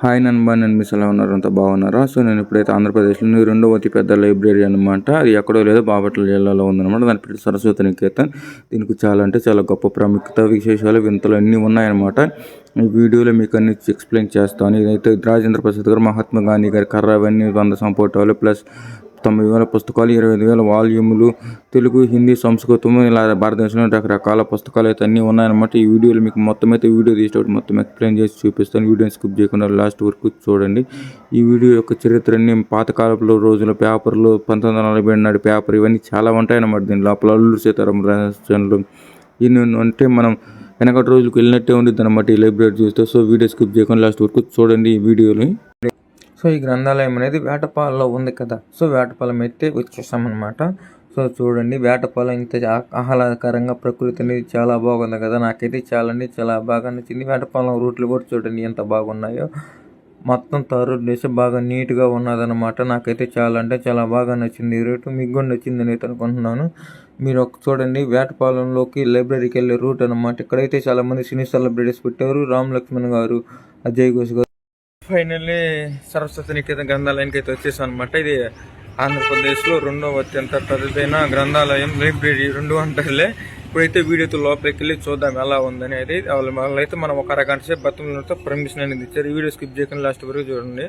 Hi నన్బా, నేను miss ఎలా ఉన్నారు? అంతా బాగున్నారా? సో నేను ఇప్పుడైతే ఆంధ్రప్రదేశ్లోని రెండవ అతి పెద్ద లైబ్రరీ అనమాట. అది ఎక్కడో లేదో బాపట్ల జిల్లాలో ఉందన్నమాట. దాని పేరు సరస్వతి నికేతన్. దీనికి చాలా అంటే చాలా గొప్ప ప్రాముఖ్యత, విశేషాలు, వింతలు అన్నీ ఉన్నాయన్నమాట. ఈ వీడియోలో మీకు అన్ని ఎక్స్ప్లెయిన్ చేస్తాను. ఇదైతే రాజేంద్ర ప్రసాద్ గారు, మహాత్మా గాంధీ గారి కర్ర, అవన్నీ 100 సంపుటాలు ప్లస్ 90,000 పుస్తకాలు, 25,000 వాల్యూములు, తెలుగు, హిందీ, సంస్కృతం, ఇలా భారతదేశంలో రకరకాల పుస్తకాలు అయితే అన్నీ ఉన్నాయన్నమాట. ఈ వీడియోలో మీకు మొత్తం అయితే వీడియో తీసేటప్పుడు మొత్తం ఎక్స్ప్లెయిన్ చేసి చూపిస్తాను. వీడియోని స్కిప్ చేయకుండా లాస్ట్ వరకు చూడండి. ఈ వీడియో యొక్క చరిత్రని, పాతకాలపు రోజుల పేపర్లు, 1947 నాటి పేపర్, ఇవన్నీ చాలా ఉంటాయన్నమాట. దీని లోపల అల్లూరి సీతారామ రాజన్లు ఇన్ని అంటే మనం వెనకటి రోజులకు వెళ్ళినట్టే ఉండిద్ది అనమాట ఈ లైబ్రరీ చూస్తే. సో వీడియో స్కిప్ చేయకుండా లాస్ట్ వరకు చూడండి ఈ వీడియోని. సో ఈ గ్రంథాలయం అనేది వేటపాలలో ఉంది కదా. సో వేటపాలెం అయితే వచ్చేసామన్నమాట. సో చూడండి, వేటపాలెం ఇంత ఆహ్లాదకరంగా, ప్రకృతి అనేది చాలా బాగుంది కదా. నాకైతే చాలా బాగా నచ్చింది. వేటపాలెం రూట్లు కూడా చూడండి ఎంత బాగున్నాయో. మొత్తం తారు వేసి బాగా నీట్గా ఉన్నదన్నమాట. నాకైతే చాలా బాగా నచ్చింది ఈ రూట్. మీకు కూడా నచ్చిందని అయితే అనుకుంటున్నాను. మీరు చూడండి, వేటపాలెంలోకి లైబ్రరీకి వెళ్ళే రూట్ అనమాట. ఇక్కడైతే చాలా మంది సినీ సెలబ్రిటీస్ పెట్టారు. రామ్ లక్ష్మణ్ గారు, అజయ్ ఘోష్ గారు. ఫైనల్లీ సరస్వతి నికేతన్ గ్రంథాలయానికి అయితే వచ్చేసాం అనమాట. ఇది ఆంధ్రప్రదేశ్లో రెండవ అత్యంత పెద్దదైన గ్రంథాలయం, లైబ్రరీ రెండు అంటారులే. ఇప్పుడైతే వీడియోతో లోపలికి వెళ్ళి చూద్దాం ఎలా ఉందని. వాళ్ళైతే మనం ఒక అరగంట సేపు బతుకులతో పర్మిషన్ అనేది ఇచ్చారు. ఈ వీడియో స్కిప్ చేయకుండా లాస్ట్ వరకు చూడండి.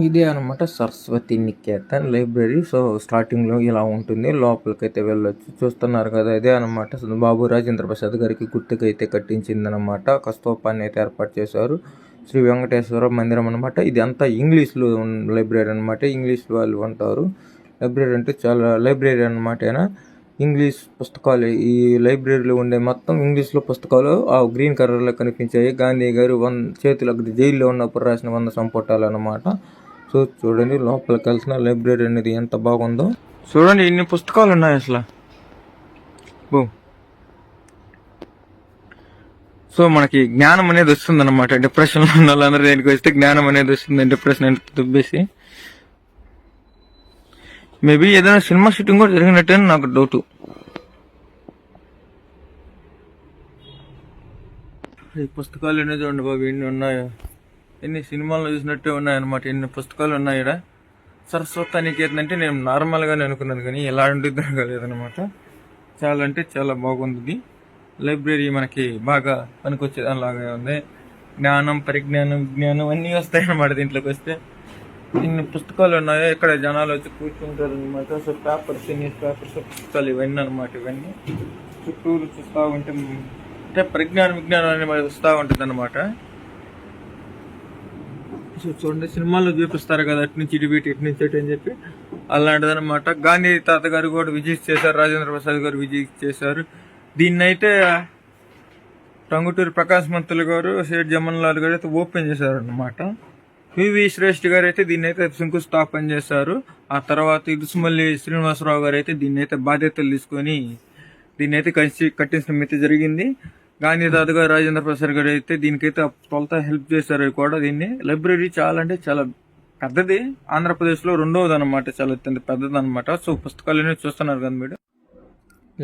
ఇదే అనమాట సరస్వతి నికేతన్ లైబ్రరీ. సో స్టార్టింగ్లో ఇలా ఉంటుంది, లోపలికైతే వెళ్ళొచ్చు. చూస్తున్నారు కదా, ఇదే అనమాట బాబు రాజేంద్ర ప్రసాద్ గారికి గుర్తుకైతే కట్టించిందనమాట. ఒక స్తూపాన్ని అయితే ఏర్పాటు చేశారు. శ్రీ వెంకటేశ్వర మందిరం అనమాట. ఇది అంతా ఇంగ్లీష్లో లైబ్రరీ అనమాట. ఇంగ్లీష్ వాళ్ళు అంటారు. లైబ్రరీ అంటే చాలా లైబ్రరీ అనమాట. ఇంగ్లీష్ పుస్తకాలు, ఈ లైబ్రరీలో ఉండే మొత్తం ఇంగ్లీష్లో పుస్తకాలు ఆ గ్రీన్ కలర్లో కనిపించాయి. గాంధీ గారు చేతులు జైల్లో ఉన్నప్పుడు రాసిన 100 సంపుటాలు అనమాట. సో చూడండి, లోపలికి వెళ్తున్న లైబ్రరీ అనేది ఎంత బాగుందో చూడండి. ఇన్ని పుస్తకాలు ఉన్నాయి అసలు. సో మనకి జ్ఞానం అనేది వస్తుంది అనమాట. డిప్రెషన్లో ఉన్న వాళ్ళందరూ దేనికి వస్తే జ్ఞానం అనేది వస్తుంది. డిప్రెషన్ అంటే దుబ్బేసి మేబీ ఏదైనా సినిమా షూటింగ్ కూడా జరిగినట్టే నాకు డౌట్. ఈ పుస్తకాలు ఎన్ని చూడండి బాబు, ఎన్ని ఉన్నాయో. ఎన్ని సినిమాల్లో చూసినట్టే ఉన్నాయన్నమాట. ఎన్ని పుస్తకాలు ఉన్నాయి ఇక్కడ. సరస్వతి నికేతన్ అంటే నేను నార్మల్గానే అనుకున్నాను, కానీ ఎలా ఉంటుంది లేదనమాట. చాలా బాగుంది. లైబ్రరీ మనకి బాగా పనికొచ్చేదానిలాగా ఉంది. జ్ఞానం, పరిజ్ఞానం, విజ్ఞానం అన్నీ వస్తాయి అన్నమాట దీంట్లోకి వస్తే. ఇన్ని పుస్తకాలు ఉన్నాయో. ఇక్కడ జనాలు వచ్చి కూర్చుంటారు అనమాట. సో పేపర్స్, న్యూస్ పేపర్స్, పుస్తకాలు ఇవన్నీ అనమాట. ఇవన్నీ చుట్టూరు చూస్తూ ఉంటే అంటే పరిజ్ఞానం, విజ్ఞానం అనేది వస్తూ ఉంటుంది అనమాట. సో చూడండి, సినిమాల్లో చూపిస్తారు కదా, అటు నుంచి ఇటు ఇటు నుంచి అటు అని చెప్పి అలాంటిది అనమాట. గాంధీ తాత గారు కూడా విజిట్ చేశారు, రాజేంద్ర ప్రసాద్ గారు విజిట్ చేశారు. దీన్నైతే టంగుటూరి ప్రకాశ్ మంతులు గారు, షేర్ జమన్ లాల్ గారు అయితే ఓపెన్ చేశారు అనమాట. వివి శ్రేష్ఠ గారు అయితే దీన్ని అయితే శంకుస్థాపన చేశారు. ఆ తర్వాత ఇదుసుమల్లి శ్రీనివాసరావు గారు అయితే దీన్ని అయితే బాధ్యతలు తీసుకొని దీన్ని అయితే కట్టించడం అయితే జరిగింది. గాంధీ తాత గారు, రాజేంద్ర ప్రసాద్ గారు అయితే దీనికైతే తొలత హెల్ప్ చేశారు కూడా. దీన్ని లైబ్రరీ చాలా పెద్దది. ఆంధ్రప్రదేశ్లో రెండవది అనమాట. చాలా అత్యంత పెద్దది అనమాట. సో పుస్తకాలు చూస్తున్నారు కదా మీరు.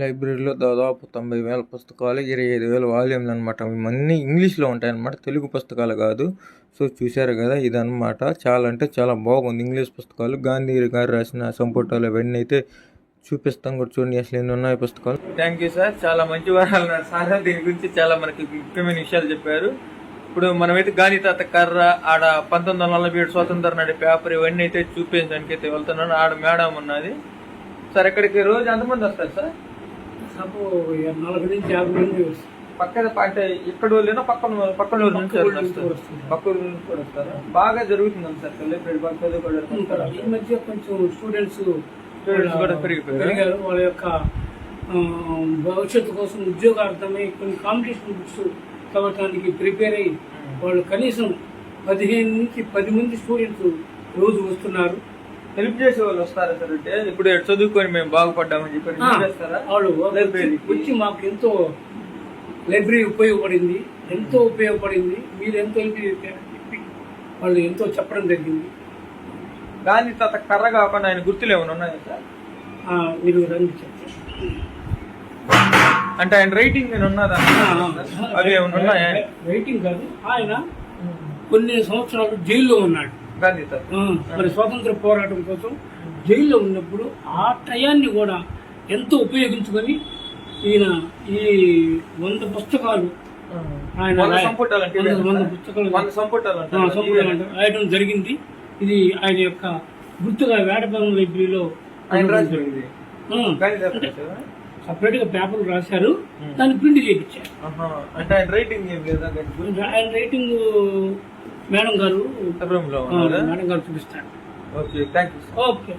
లైబ్రరీలో దాదాపు 90,000 పుస్తకాలు, 25,000 వాల్యూమ్లు అనమాట. ఇవన్నీ ఇంగ్లీష్లో ఉంటాయన్నమాట, తెలుగు పుస్తకాలు కాదు. సో చూశారు కదా, ఇదనమాట. చాలా బాగుంది. ఇంగ్లీష్ పుస్తకాలు, గాంధీ గారు రాసిన సంపుటాలు అవన్నీ అయితే చూపిస్తాం కూడా. చూడండి అసలు ఎన్ని ఉన్నాయి పుస్తకాలు. థ్యాంక్ యూ సార్, చాలా మంచి వారాలు సార్. దీని గురించి చాలా మనకి ముఖ్యమైన విషయాలు చెప్పారు. ఇప్పుడు మనమైతే గాంధీ తాత కర్ర, ఆడ 1947 స్వాతంత్ర నాటి పేపర్, ఇవన్నీ అయితే చూపించడానికి అయితే వెళ్తున్నాను. ఆడ మేడం ఉన్నది సార్. ఇక్కడికి రోజు ఎంతమంది వస్తారు సార్? 40 నుంచి 50 మంది పక్కన అంటే ఇక్కడ వాళ్ళేనా పక్కన ఊరు నుంచి పక్క ఊరు నుంచి కూడా వస్తారు. బాగా జరుగుతుంది సార్ లైబ్రరీ బాగా చదువుకోవడం. ఈ మధ్య కొంచెం స్టూడెంట్స్ కూడా పెరిగారు. వాళ్ళ యొక్క భవిష్యత్తు కోసం ఉద్యోగార్థమై కొన్ని కాంపిటీషన్ బుక్స్ చదవటానికి ప్రిపేర్ అయ్యి వాళ్ళు కనీసం 15 నుంచి 10 మంది స్టూడెంట్స్ రోజు వస్తున్నారు. హెల్ప్ చేసే వాళ్ళు వస్తారా సార్? అంటే ఇప్పుడు చదువుకొని మేము బాగుపడ్డామని చెప్పి వాళ్ళు వచ్చి మాకు ఎంతో లైబ్రరీ ఉపయోగపడింది, మీరు ఎంతో చెప్పి వాళ్ళు ఎంతో చెప్పడం జరిగింది. గాంధీ తాత కర్ర కాకుండా ఆయన గుర్తులు ఏమైనా ఉన్నాయా సార్? మీరు రండి చెప్తారు. అంటే ఆయన రైటింగ్ నేను ఉన్నదా? అవి ఏమైనా ఉన్నాయా? రైటింగ్ కాదు, ఆయన కొన్ని సంవత్సరాలు జైల్లో ఉన్నాడు. గాంధీ తాత. మరి స్వాతంత్ర పోరాటం కోసం జైల్లో ఉన్నప్పుడు ఆ టయాన్ని కూడా ఎంతో ఉపయోగించుకొని ఈయన ఈ 100 పుస్తకాలు ఆయన 100 పుస్తకాలు సంపుటాలు రాయడం జరిగింది. ఇది ఆయన యొక్క గుర్తుగా వేటపాలెం లైబ్రరీలో సపరేట్ గా పేపర్లు రాశారు, దాన్ని ప్రింట్ చేయించారు. అంటే ఆయన రైటింగ్ ఏం లేదా? ఆయన రైటింగ్ మేడం గారు చూపిస్తారు. Okay, thank you. Okay.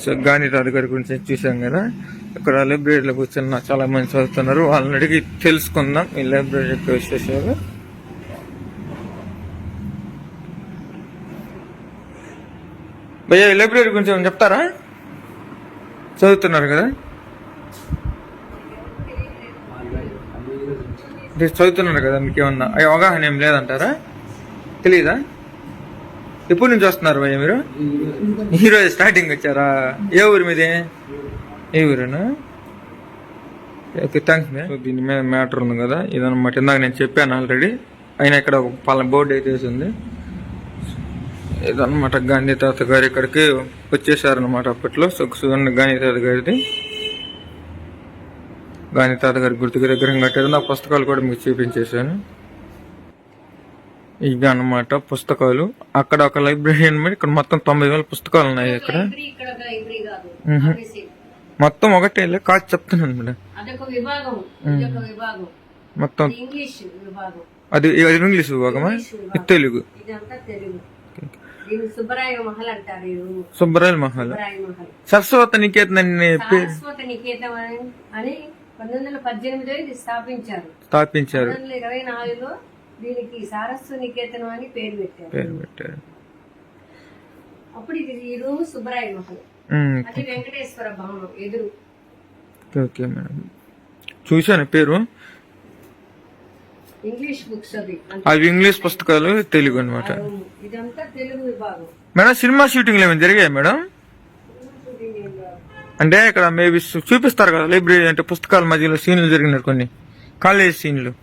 So Gandhi తాత గారి గురించి చూసాం కదా. ఇక్కడ లైబ్రరీలో కూర్చున్న చాలా మంది చదువుతున్నారు, వాళ్ళని అడిగి తెలుసుకుందాం ఈ లైబ్రరీ యొక్క విశేషాలు. భయ్యా, ఈ లైబ్రరీ గురించి ఏమైనా చెప్తారా? చదువుతున్నారు కదా, చదువుతున్నారు కదా, మీకు ఏమన్నా అవగాహన ఏం లేదంటారా? తెలీదా? ఎప్పటి నుంచి వస్తున్నారు భయ్య మీరు? ఈరోజు స్టార్టింగ్ వచ్చారా? ఏ ఊరు మీది? ఏ ఊరేనా? Okay, thanks. దీని మీద మ్యాటర్ ఉంది కదా, ఇదన్నమాట. ఇందాక నేను చెప్పాను ఆల్రెడీ. అయినా ఇక్కడ ఒక పలానా బోర్డు అయితే వేసింది. ఇదన్నమాట గాంధీ తాత గారు ఇక్కడికి వచ్చేసారనమాట అప్పట్లో. చూడండి గాంధీ తాత గారిది. గాంధీ తాత గారి గుర్తుకు విగ్రహం కట్టారు. నా పుస్తకాలు కూడా మీకు చూపించేశాను. ఇవి అన్నమాట పుస్తకాలు. అక్కడ ఒక లైబ్రరీ అనమాట. ఇక్కడ మొత్తం 90,000 పుస్తకాలు ఉన్నాయి. ఇక్కడ మొత్తం ఒకటే కాదు చెప్తున్నాను మేడం. మొత్తం అది ఇంగ్లీష్ విభాగమా? తెలుగు. సుబ్బరాయల మహల్. సరస్వతి నికేతన్ అని 1918 స్థాపించారు. 1924లో దీనికి సారస్వత నికేతనం అని పేరు పెట్టారు. అప్పుడు ఇది ఈ రూమ్ సుబ్బరాయ మహల్, అది వెంకటేశ్వర భవనం ఎదురు. ఓకే మేడం, చూశాను పేరు. ఇంగ్లీష్ బుక్స్ అవి ఇంగ్లీష్ పుస్తకాలు, తెలుగు అనమాట. ఇదంతా తెలుగు విభాగం. మేడం, సినిమా షూటింగ్లు ఏమైనా జరిగాయి మేడం? అంటే ఇక్కడ మేబీ చూపిస్తారు కదా లైబ్రరీ అంటే పుస్తకాల మధ్యలో సీన్లు జరిగినారు, కొన్ని కాలేజ్ సీన్లు.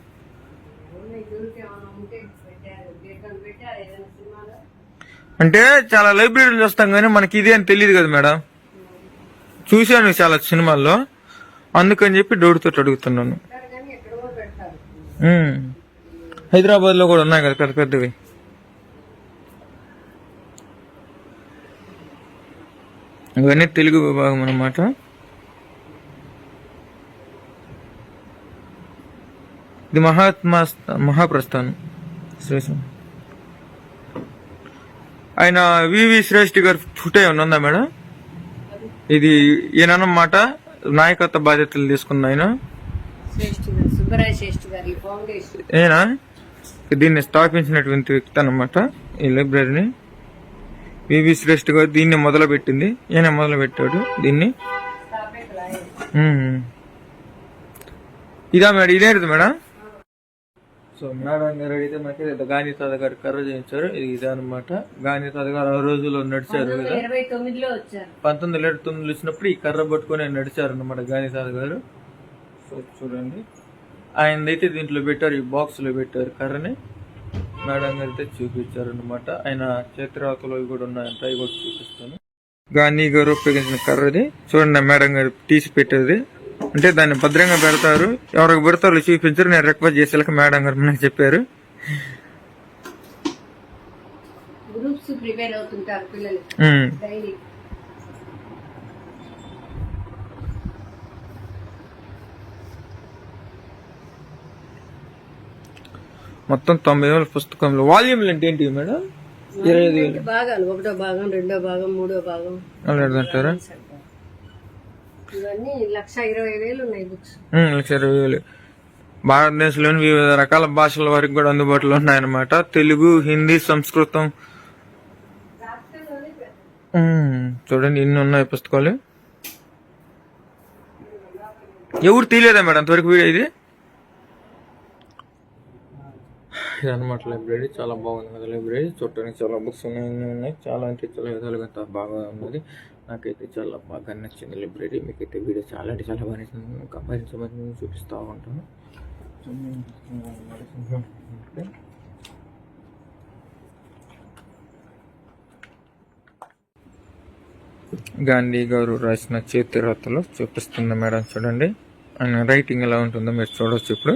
అంటే చాలా లైబ్రరీలు చూస్తాం కానీ మనకి ఇది అని తెలియదు కదా మేడం. చూశాను చాలా సినిమాల్లో, అందుకని చెప్పి డౌట్ తోటి అడుగుతున్నాను. హైదరాబాద్ లో కూడా ఉన్నాయి కదా పెద్ద పెద్దవి. ఇవన్నీ తెలుగు విభాగం అన్నమాట. ఇది మహాప్రస్థానం శ్రేష్ఠ. ఆయన వివి శ్రేష్ఠి గారి ఫుట్ ఏమన్నా ఉందా మేడం? ఇది ఈయనన్నమాట నాయకత్వ బాధ్యతలు తీసుకున్న ఆయన. ఏనా దీన్ని స్థాపించినటువంటి వ్యక్తి అన్నమాట ఈ లైబ్రరీని. వివి శ్రేష్ఠ గారు దీన్ని మొదలు పెట్టింది, ఈయన మొదలు పెట్టాడు దీన్ని. ఇదా మేడం? ఇదేంటిది మేడం? సో మేడం గారు అడిగితే మనకి గాంధీ తాత గారు కర్ర చేయించారు. ఇది ఇదే అనమాట. గాంధీ తాత గారు ఆ రోజుల్లో నడిచారు కదా, 1929 వచ్చినప్పుడు ఈ కర్ర పట్టుకొని నడిచారు అనమాట గాంధీ తాత గారు. సో చూడండి, ఆయనదైతే దీంట్లో పెట్టారు, ఈ బాక్స్ లో పెట్టారు కర్రని. మేడం గారు అయితే చూపించారు అనమాట. ఆయన చేతిరాతలు ఇవి కూడా ఉన్నాయంట, ఇవి కూడా చూపిస్తాను. గాంధీ గారు ఉపయోగించిన కర్రది చూడండి, మేడం గారు తీసి పెట్టేది. అంటే దాన్ని భద్రంగా పెడతారు, ఎవరికి పెడతారు చూపించారు. నేను రిక్వెస్ట్ చేసేలాక మేడం గారు నాకు చెప్పారు. గ్రూప్స్ ప్రిపేర్ అవుతుంటారు పిల్లలు డైలీ. మొత్తం 90,000 పుస్తకంలో. వాల్యూమ్లు అంటే ఏంటి మేడం? 25,000 భాగాలు, 1వ భాగం, 2వ భాగం, 3వ భాగం అంటారా? ఇవన్నీ 1,20,000 ఉన్నాయి బుక్స్. 1,20,000 భారతదేశంలోని వివిధ రకాల భాషల వారికి కూడా అందుబాటులో ఉన్నాయన్నమాట. తెలుగు, హిందీ, సంస్కృతం. చూడండి ఇన్ని ఉన్నాయి పుస్తకాలు. ఎవరు తీయలేదా మేడం అంతవరకు వీడియో? ఇది అనమాట లైబ్రరీ. చాలా బాగుంది కదా లైబ్రరీ. చూడటానికి చాలా బుక్స్ ఉన్నాయి, చాలా అంటే చాలా విధాలుగా బాగా ఉన్నది. నాకైతే చాలా బాగా నచ్చింది లైబ్రరీ. మీకైతే వీడియో చాలా అంటే చాలా బాగా నచ్చింది. ఇంకా మరింత చూపిస్తూ ఉంటాను. గాంధీ గారు రాసిన చేతి రాతలు చూపిస్తుంది మేడం. చూడండి ఆయన రైటింగ్ ఎలా ఉంటుందో మీరు చూడవచ్చు. ఇప్పుడు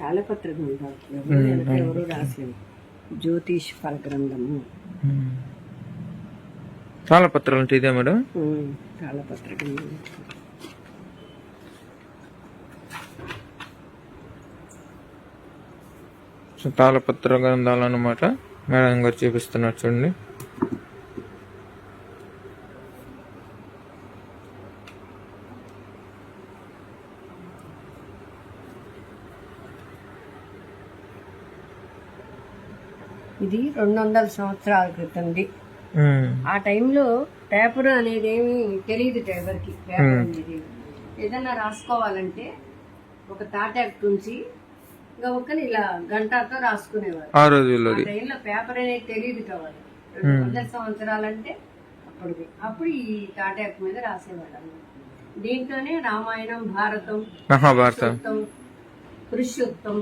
తాళపత్ర గ్రంథాలు ఎవరు రాసేది జ్యోతిష్ ఫల గ్రంథము. తాళపత్రాలు అంటే ఇదే మేడం. తాళపత్ర గ్రంథం. సో తాళపత్ర గ్రంథాలు అన్నమాట. మేడం గారు చూపిస్తున్నారు చూడండి. ఇది 200 సంవత్సరాల క్రితంది. ఆ టైంలో పేపర్ అనేది ఏమి తెలియదు ఎవరికి. పేపర్ అనేది ఏదైనా రాసుకోవాలంటే ఒక తాటాకు తుంచి గవక్కని ఇలా గంటతో రాసుకునేవారు. ఆ రోజుల్లో ఆ టైంలో పేపర్ అనేది తెలియదు కావాలి. 200 సంవత్సరాలంటే అప్పుడు ఈ తాటాకు మీద రాసేవాళ్ళు. దీంట్లోనే రామాయణం, భారతం, మహాభారతం, పురుషోత్తం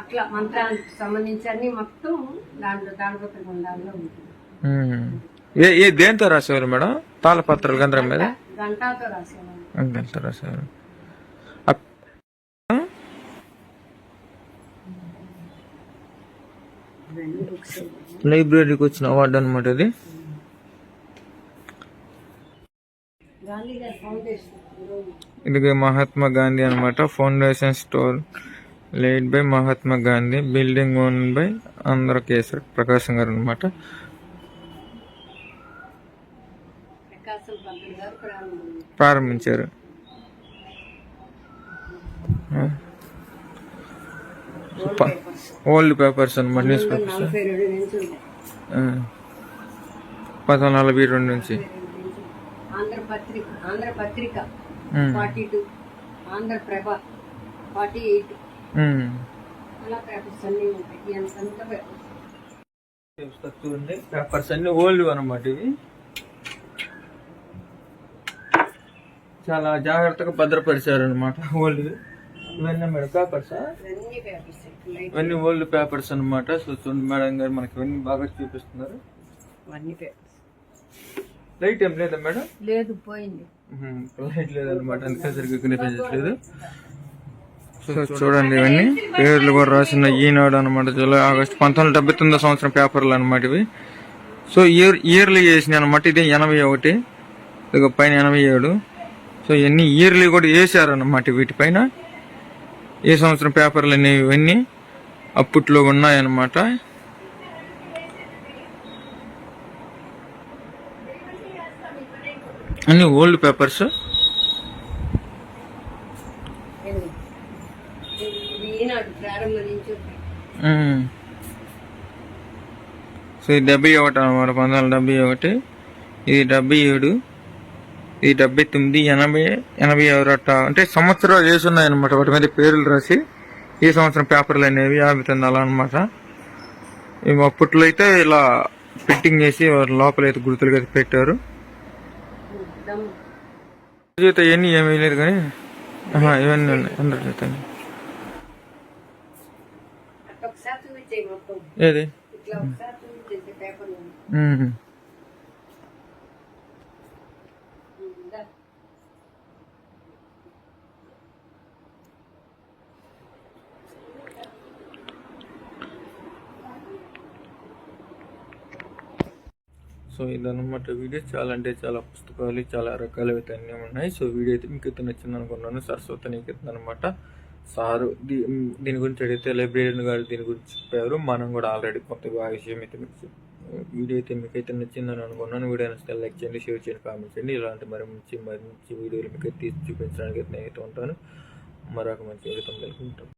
అట్లా మంత్రానికి సంబంధించి అన్ని మొత్తం దాంట్లో తాళపత్ర గ్రంథాల్లో ఉంటుంది. ఏ దేంతో రాసేవారు మేడం? తాళపత్రాలు గంధం మీద గంటతో రాసేవాళ్ళు. గంట రాసేవారు. లైబ్రరీకి వచ్చిన అవార్డు అనమాట ఇది. గాంధీ గారి ఫౌండేషన్ ఇది మహాత్మా గాంధీ అనమాట. Foundation stone laid by Mahatma Gandhi, building own by Andhra Kesari Prakasam garu అనమాట. ప్రకాశం పంతులు గారు ప్రారంభించారు. ఓల్డ్ పేపర్స్ అనమాట, న్యూస్ పేపర్స్ 1442 నుంచి. ఆంధ్రపత్రిక 42, ఆంధ్రప్రభ 48 అలా పేపర్స్ అన్ని ఉంటాయి. ఎంత పేపర్స్ అన్ని ఓల్డ్ అనమాట. ఇవి చాలా జాగ్రత్తగా భద్రపరిచారు అనమాట. ఓల్డ్ ఇవన్నీ మేడం పేపర్స్, ఇవన్నీ ఓల్డ్ పేపర్స్ అనమాట. సో చూడండి మేడం గారు మనకి ఇవన్నీ బాగా చూపిస్తున్నారు. లైట్ ఏం లేదా మేడం? లేదు, పోయింది. లైట్ లేదనమాట, అందుకే సరిగ్గా కనిపించట్లేదు. సో చూడండి ఇవన్నీ పేర్లు కూడా రాసిన ఈనాడు అనమాట. జూలై ఆగస్టు 1979 సంవత్సరం పేపర్లు అనమాట ఇవి. సో ఇయర్లీ వేసినాయి అనమాట. ఇది 81, ఇక పైన 87. సో ఇవన్నీ ఇయర్లీ కూడా వేసారు అన్నమాట వీటిపైన. ఏ సంవత్సరం పేపర్లు అనేవి ఇవన్నీ అప్పట్లో ఉన్నాయన్నమాట. అన్ని ఓల్డ్ పేపర్స్. సో ఇది 71 అనమాట, 1971. ఇది 77, ఇది 79, 80, 86 అట్ట అంటే సంవత్సరాలు వేసి ఉన్నాయన్నమాట. వాటి మీద పేర్లు రాసి ఈ సంవత్సరం పేపర్లు అనేవి 59 అలా అనమాట. ఇవి అప్పట్లో అయితే ఇలా ఫిట్టింగ్ చేసి లోపల అయితే గుర్తులుగా పెట్టారు. ఇవన్నీ ఏమీ లేదు కానీ ఇవన్నీ ఉన్నాయి అందరి చేత. ఏది సో ఇదన్నమాట వీడియో. చాలా అంటే చాలా పుస్తకాలు, చాలా రకాల అయితే అన్నీ ఉన్నాయి. సో వీడియో అయితే మీకు అయితే నచ్చింది అనుకున్నాను. సరస్వతి నీకెత్తుంది అనమాట. సారు దీని గురించి అడిగితే లైబ్రరీయన్ గారు దీని గురించి చెప్పారు. మనం కూడా ఆల్రెడీ కొత్తగా ఆ విషయం అయితే మీకు వీడియో అయితే మీకైతే నచ్చిందని అనుకున్నాను. వీడియో నచ్చితే లైక్ చేయండి, షేర్ చేయండి, కామెంట్ చేయండి. ఇలాంటి మంచి వీడియోలు మీకు తీసి చూపించడానికి అయితే నేనైతే ఉంటాను. మరొక మంచి జీవితం కలుగుతుంటాం.